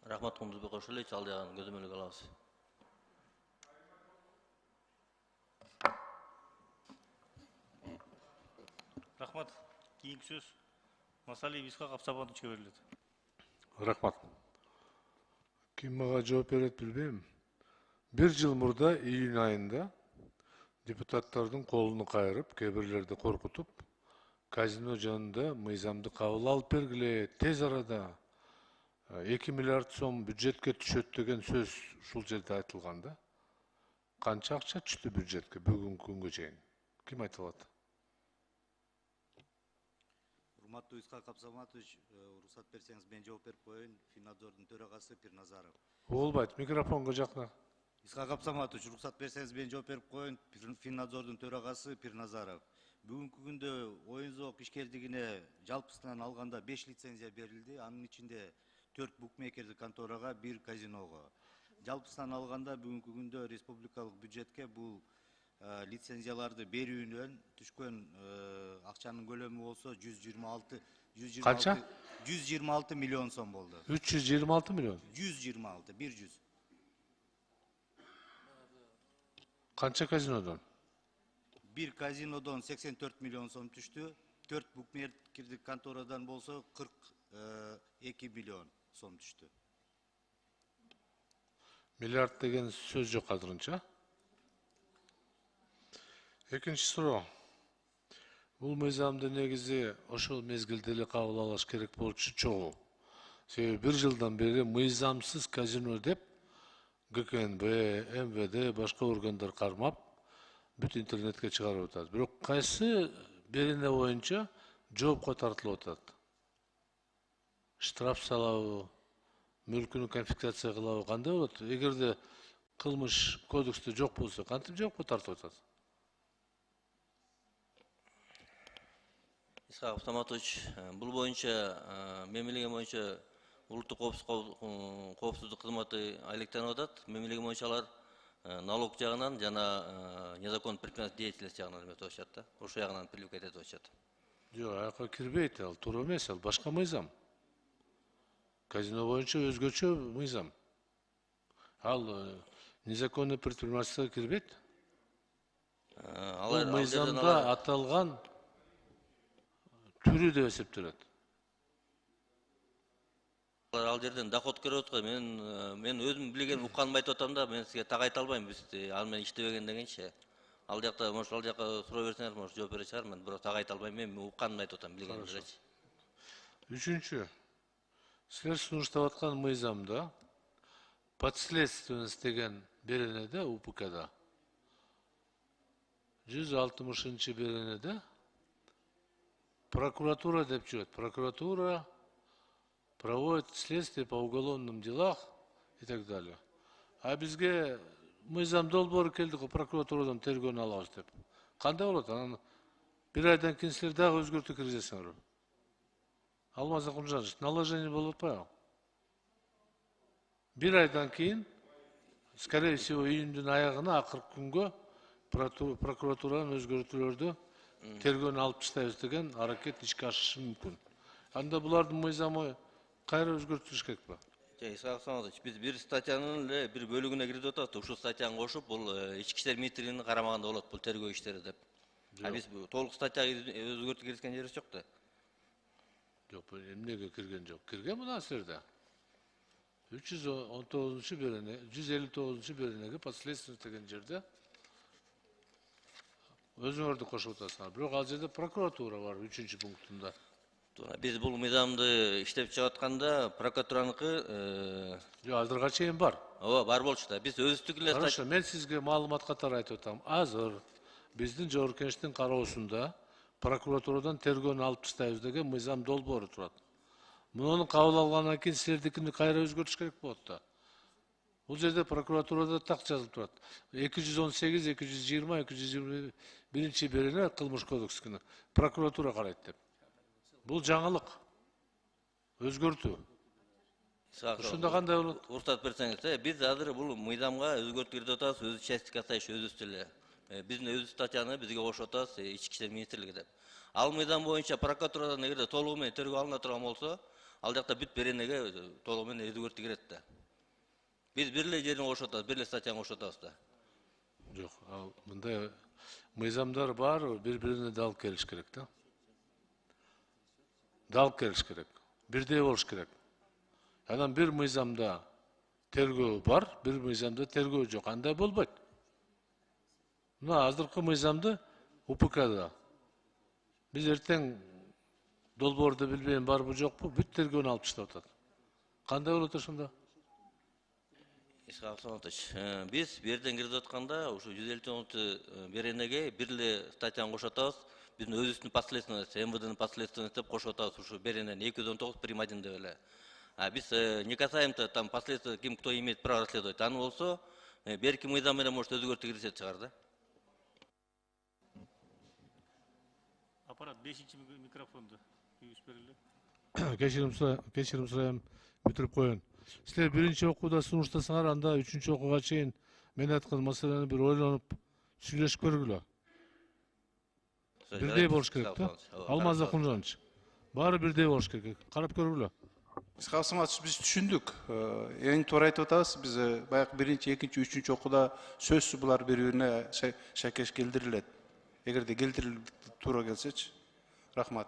Рахмат Кундузбек Ошолевич, ал жагын көзөмөлгө алабыз. Рахмат. Кийинки сөз Масалиев Исхак Абсаматовичке берилет. Рахмат. Ким мага жооп берет билбейм. Бир жыл мурда июнь айында депутаттардын колуну кайрып, кээ бирлерди коркутуп, казино жанында мыйзамды кабыл алып бергиле, тез арада 2 миллиард сом бюджетке түшөт деген сөз ушул жерде айтылган да. Канча акча түштү бюджетке бүгүнкү күнгө чейин? Ким айта алат? Урматтуу Исхак Абсаматович, уруксат берсеңиз мен жооп берип коеюн. Финнадзордун төрагасы Пирназаров. Болбойт, микрофонго жакына. Исхак Абсаматович, уруксат берсеңиз мен жооп берип коеюн. Финнадзордун төрагасы Пирназаров. Бүгүнкү күндө оюн зоок ишкерлигине жалпысынан алганда 5 лицензия берилди. Анын ичинде 4 букмекердик конторага, 1 казиного. Жалпысынан алганда бүгүнкү күндө республикалык бюджетке бул лицензияларды берүүнөн түшкөн акчанын көлөмү болсо 126 миллион сом болду. 326 миллион? 126. Канча казинодон? Bir казинодон 84 миллион сом түштү. 4 букмекердик конторадан болсо 42 миллион сом түштү. Миллиард деген сөз жок азырынча. Экинчи суроо. Бул мыйзамды негизи ошол мезгилде эле кабыл алыш керек болчу чогуу. Себеби бир жылдан бери мыйзамсыз казино деп ГКНБ, МВД, башка органдар кармап, бүт интернетке чыгарып атат. Бирок кайсы берене боюнча жоопко тартылып атат? Штраф салабы, мүлкүнү конфискация кылабы, кандай болот? Эгерде кылмыш кодексте жок болсо, кантип жоопко тартып атат? Исхак Абсаматович, бул боюнча мемлекет боюнча улуттук коопсуздук кызматы айлыктанып атат. Мемлекет боюнча алар налог жагынан жана незаконный предпринимательский деятельность жагынан эметип атышат да. Ошол жагынан привлекать этип атышат. Жок, аяка кирбейт, ал туура эмес, ал башка мыйзам. Казино боюнча өзгөчө мыйзам. Ал незаконный предпринимательство кирбейт. Бул мыйзамда аталган түрү деп эсептелет. Ал жерден доход көрүп аткан. Мен өзүм билген укканымды айтып атам да, мен сизге так айта албайм. Биз ал менен иштебеген дегенчи. Ал жакта, может, ал жака суроо берсеңиз, может, жооп бере чыгар. Мен бирок так айта албайм. Мен укканымды айтып атам, билгенимдечи. Үчүнчү. Силер сунуштап аткан мыйзамда подследственность деген беренеде УПКда 160 беренеде прокуратура деп жүрөт. Прокуратура проводит следствие по уголовным делах и так далее. А бизге мыйзам долбоору келди го, прокуратурадан тергөөнү алабыз деп. Кандай болот? Анан бир айдан кийин силер дагы өзгөртүү киргизесиңерби? Алмаз Акунжанович, наложение болуп атпайбы? Бир айдан кийин, скорее всего, июндун аягына акыркы күнгө прокуратуранын өзгөртүүлөрдү тергөөнү алып таштайбыз деген аракет ишке ашышы мүмкүн. Анда булардын мыйзамы кайра өзгөртүлүш керекпи? Исхак Абсаматович, биз бир статьянын эле бир бөлүгүнө кирип атат. Ушул статьяны кошуп, бул ички иштер министрлигинин карамагында болот, бул тергөө иштери деп. Биз толук статьяга өзгөртүү киргизген жерибиз жок да. Жок, эмнеге кирген жок? Кирген мына силерде. 319 берене, 159 беренеге подследственность деген жерде өзүңөрдү кошуп атасыңар. Бирок ал жерде прокуратура бар 3-чү пунктунда. Биз бул мыйзамды иштеп чыгып атканда прокуратураныкы Азырга чейин бар. ооба, бар болчу да. Биз өзүбүздүк эле Хорошо, мен сизге маалымат катары айтып атам. Азыр биздин Жогорку Кеңештин кароосунда прокуратурадан тергөөнү алып таштайбыз деген мыйзам долбоору турат. Муну кабыл алгандан кийин силердикини кайра өзгөртүш керек болот да. Бул жерде прокуратурада так жазылып турат. 218, 220, 221 берене кылмыш кодексине прокуратура карайт деп. Бул жаңылык. Өзгөртүү. Ошондо кандай болот? Уруксат берсеңиз, биз азыр бул мыйзамга өзгөртүү киргизип атабыз, өзү часть касающий өзүбүз эле. Биздин өз статьяны бизге кошуп атабыз, ички иштер министрлиги деп. Ал мыйзам боюнча прокуратурадан эгерде толугу менен тергөө алына турган болсо, ал жакта бүт беренеге толугу менен өзгөртүү кирет да. Биз бир эле жерин кошуп атабыз, бир эле статьяны кошуп атабыз да. Жок, ал мындай мыйзамдар бар, бири-бирине дал келиш керек да. Дал келиш керек. Бирдей болуш керек. Анан бир мыйзамда тергөө бар, бир мыйзамда тергөө жок. Андай болбойт. Мына азыркы мыйзамды УПКда. Биз эртең долбоорду билбейм барбы жокпу, бүт тергөөнү алып таштап атат. Кандай болот ошондо? Исхак Саматович, биз бу жерден кирип атканда ушу 159 беренеге бир эле статьяны кошуп атабыз. Биздин өзүбүздүн последственность, МВДнын последственность деп кошуп атабыз ушу беренени 219 прим 1 деп эле. А биз не касаемся там последствия, ким кто имеет право расследовать. Аны болсо берки мыйзам менен может өзгөртүү киргизет чыгар да. Аппарат 5-чи микрофонду үйүш берилди. Кечирим сурайм, бүтүрүп коеюн. Силер биринчи окууда сунуштасаңар, анда үчүнчү окууга чейин мен айткан маселени бир ойлонуп сүйлөшүп көргүлө. Бирдей болуш керек да. Алмаз Акунжанович. Баары бирдей болуш керек. Карап көргүлө. Исхак Саматович, биз түшүндүк. Эң туура айтып атабыз. Биз баягы биринчи, экинчи, үчүнчү окууда сөзсүз булар бири-бирине шайкеш келтирилет. Эгерде келтирилип туура келсечи. Рахмат.